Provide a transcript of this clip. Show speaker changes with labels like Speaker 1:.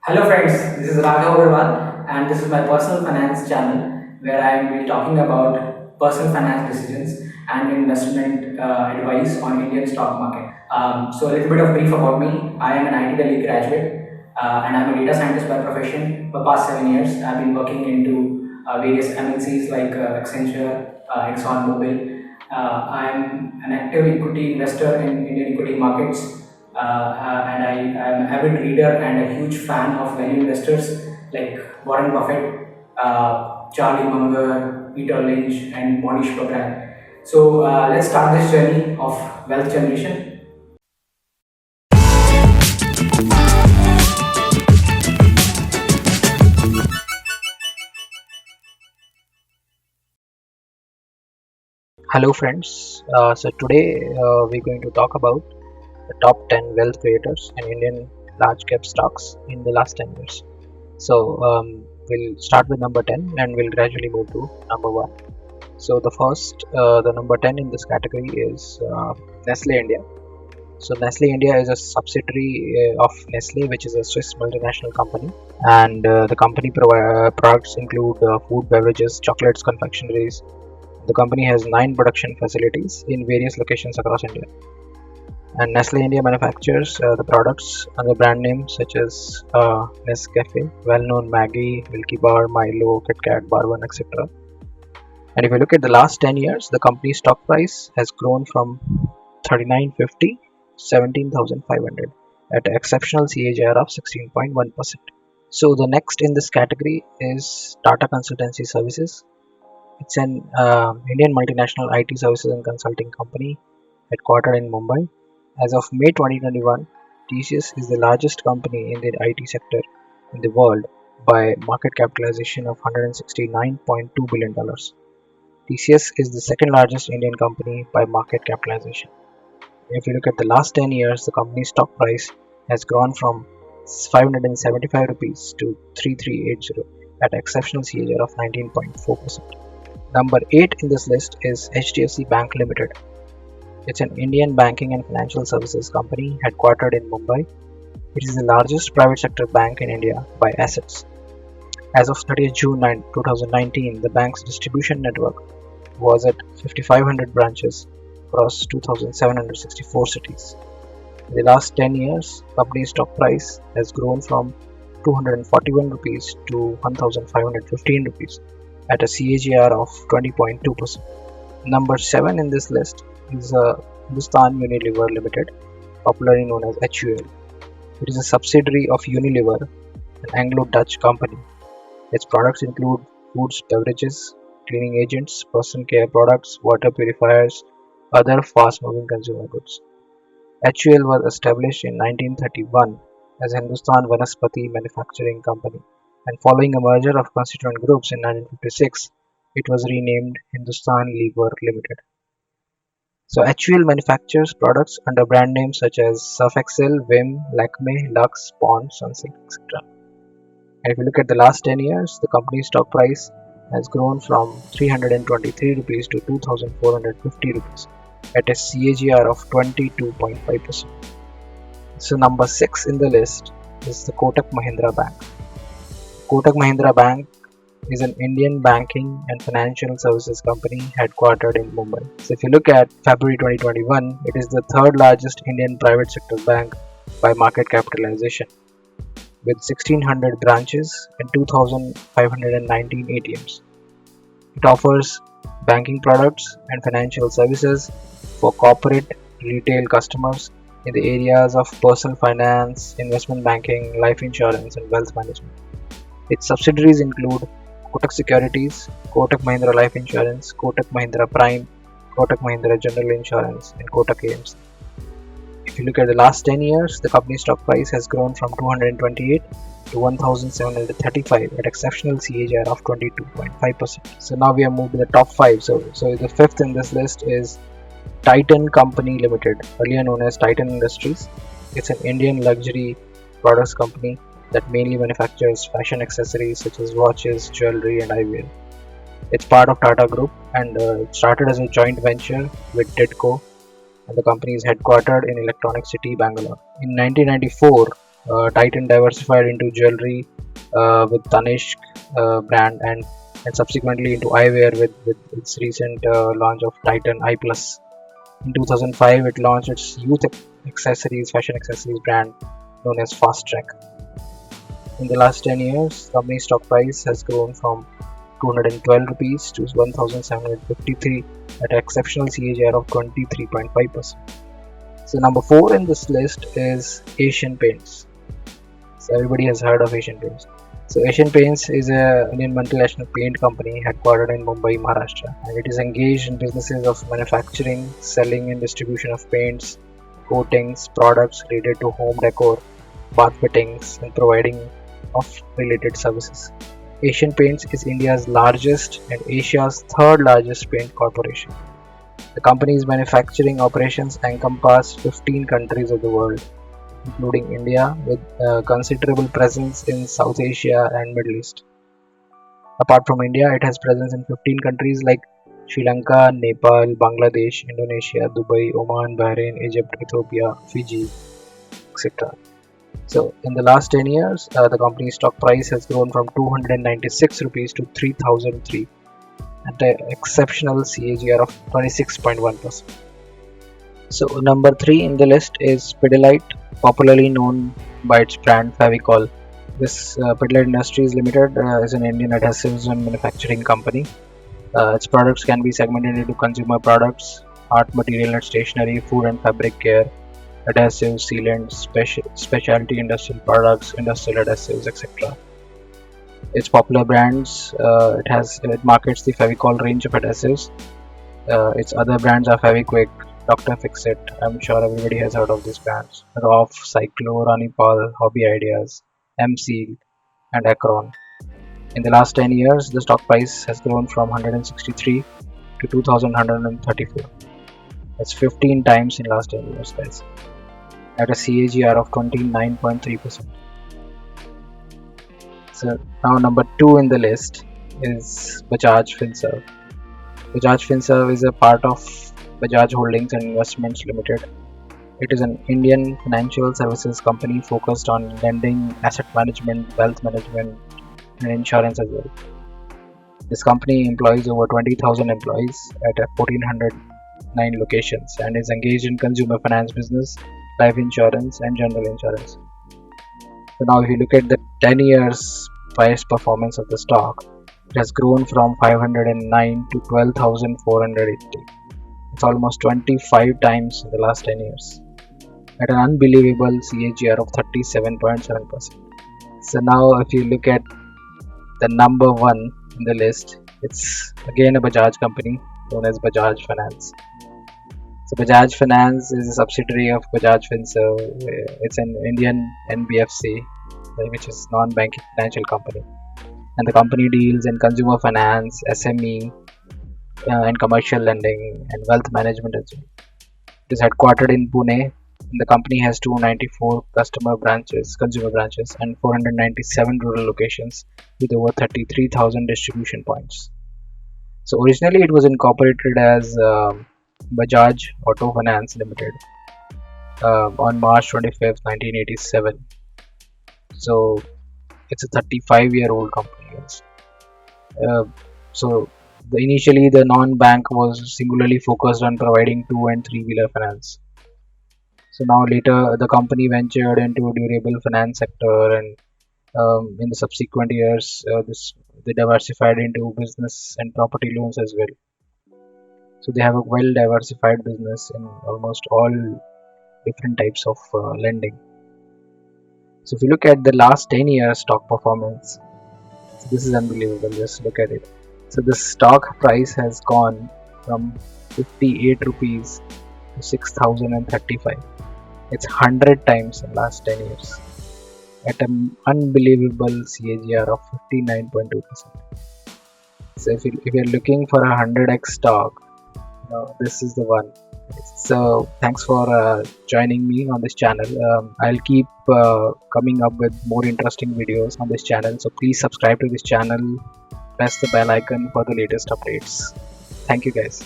Speaker 1: Hello friends, this is Raghav Agarwal and this is my personal finance channel where I will be talking about personal finance decisions and investment advice on Indian stock market. So a little bit of brief about me. I am an IT Delhi graduate and I'm a data scientist by profession. For the past 7 years, I've been working into various MNCs like Accenture, ExxonMobil. I'm an active equity investor in Indian equity markets and I am an avid reader and a huge fan of value investors like Warren Buffett, Charlie Munger, Peter Lynch, and Monish Pabrai. So let's start this journey of wealth generation.
Speaker 2: Hello, friends. So today we're going to talk about the top 10 wealth creators in Indian large cap stocks in the last 10 years. So we'll start with number 10 and we'll gradually move to number 1. So the number 10 in this category is Nestle India. So Nestle India is a subsidiary of Nestle, which is a Swiss multinational company, and the company products include food, beverages, chocolates, confectionaries. The company has 9 production facilities in various locations across India. And Nestle India manufactures the products under brand names such as Nescafe, well-known Maggi, Milky Bar, Milo, KitKat, Bourbon, etc. And if you look at the last 10 years, the company's stock price has grown from 3950 to 17,500 at an exceptional CAGR of 16.1%. So the next in this category is Tata Consultancy Services. It's an Indian multinational IT services and consulting company headquartered in Mumbai. As of May 2021, TCS is the largest company in the IT sector in the world by market capitalization of $169.2 billion. TCS is the second largest Indian company by market capitalization. If you look at the last 10 years, the company's stock price has grown from 575 rupees to 3380 at an exceptional CAGR of 19.4%. Number 8 in this list is HDFC Bank Limited. It's an Indian banking and financial services company headquartered in Mumbai. It is the largest private sector bank in India by assets. As of 30th June 2019, the bank's distribution network was at 5,500 branches across 2,764 cities. In the last 10 years, the company's stock price has grown from 241 rupees to 1,515 rupees at a CAGR of 20.2%. Number 7 in this list is Hindustan Unilever Limited, popularly known as HUL. It is a subsidiary of Unilever, an Anglo-Dutch company. Its products include foods, beverages, cleaning agents, personal care products, water purifiers, other fast-moving consumer goods. HUL was established in 1931 as Hindustan Vanaspati Manufacturing Company, and following a merger of constituent groups in 1956, it was renamed Hindustan Lever Limited. So HUL manufactures products under brand names such as Surf Excel, Vim, Lakme, Lux, Pond, Sunsilk, etc. And if you look at the last 10 years, the company's stock price has grown from 323 rupees to 2,450 rupees at a CAGR of 22.5%. So number 6 in the list is the Kotak Mahindra Bank. Kotak Mahindra Bank is an Indian banking and financial services company headquartered in Mumbai. So if you look at February 2021, it is the third largest Indian private sector bank by market capitalization with 1600 branches and 2519 ATMs. It offers banking products and financial services for corporate retail customers in the areas of personal finance, investment banking, life insurance, and wealth management. Its subsidiaries include Kotak Securities, Kotak Mahindra Life Insurance, Kotak Mahindra Prime, Kotak Mahindra General Insurance, and Kotak AMC. If you look at the last 10 years, the company's stock price has grown from 228 to 1,735 at exceptional CAGR of 22.5%. So now we have moved to the top 5. So the fifth in this list is Titan Company Limited, earlier known as Titan Industries. It's an Indian luxury products company that mainly manufactures fashion accessories such as watches, jewelry, and eyewear. It's part of Tata Group and it started as a joint venture with TIDCO, and the company is headquartered in Electronic City, Bangalore. In 1994, Titan diversified into jewelry with Tanishq brand, and subsequently into eyewear with its recent launch of Titan Eye Plus. In 2005, it launched its fashion accessories brand known as Fast Track. In the last 10 years, the company's stock price has grown from 212 rupees to 1753 at an exceptional CAGR of 23.5%. So number 4 in this list is Asian Paints. So everybody has heard of Asian Paints. So Asian Paints is an Indian multinational paint company headquartered in Mumbai, Maharashtra, and it is engaged in businesses of manufacturing, selling and distribution of paints, coatings, products related to home decor, bath fittings, and providing of related services. Asian Paints is India's largest and Asia's third largest paint corporation. The company's manufacturing operations encompass 15 countries of the world, including India, with considerable presence in South Asia and Middle East. Apart from India, it has presence in 15 countries like Sri Lanka, Nepal, Bangladesh, Indonesia, Dubai, Oman, Bahrain, Egypt, Ethiopia, Fiji, etc. So, in the last 10 years, the company's stock price has grown from 296 rupees to 3003 at an exceptional CAGR of 26.1%. So, number 3 in the list is Pidilite, popularly known by its brand Fevicol. This Pidilite Industries Limited is an Indian adhesives and manufacturing company. Its products can be segmented into consumer products, art material and stationery, food and fabric care, adhesives, sealants, specialty industrial products, industrial adhesives, etc. Its popular brands, it markets the Fevicol range of adhesives. Its other brands are Fevikwik, Dr. Fixit. I'm sure everybody has heard of these brands. Roff, Cyclo, Ranipal, Hobby Ideas, M-Seal, and Acron. In the last 10 years, the stock price has grown from 163 to 2134. That's 15 times in last 10 years, guys, at a CAGR of 29.3%. So now number 2 in the list is Bajaj Finserv. Bajaj Finserv is a part of Bajaj Holdings and Investments Limited. It is an Indian financial services company focused on lending, asset management, wealth management, and insurance as well. This company employs over 20,000 employees at 1,409 locations and is engaged in consumer finance business, life insurance, and general insurance. So now if you look at the 10 years price performance of the stock, it has grown from 509 to 12,480. It's almost 25 times in the last 10 years at an unbelievable CAGR of 37.7%. So now if you look at the number 1 in the list, it's again a Bajaj company known as Bajaj Finance. So Bajaj Finance is a subsidiary of Bajaj Finserv. It's an Indian NBFC, which is non-banking financial company, and the company deals in consumer finance, SME, and commercial lending and wealth management as well. It is headquartered in Pune. The company has 294 consumer branches, and 497 rural locations with over 33,000 distribution points. So originally it was incorporated as Bajaj Auto Finance Limited on March 25th, 1987. So it's a 35-year-old company. Yes. So initially the non-bank was singularly focused on providing 2 and 3-wheeler finance. So now later the company ventured into durable finance sector, and in the subsequent years they diversified into business and property loans as well. So they have a well diversified business in almost all different types of lending. So if you look at the last 10 years stock performance, so this is unbelievable. Just look at it. So the stock price has gone from 58 rupees to 6,035. It's 100 times in the last 10 years at an unbelievable CAGR of 59.2%. So if you're looking for a 100x stock, this is the one. So thanks for joining me on this channel. I'll keep coming up with more interesting videos on this channel. So please subscribe to this channel, press the bell icon for the latest updates. Thank you guys.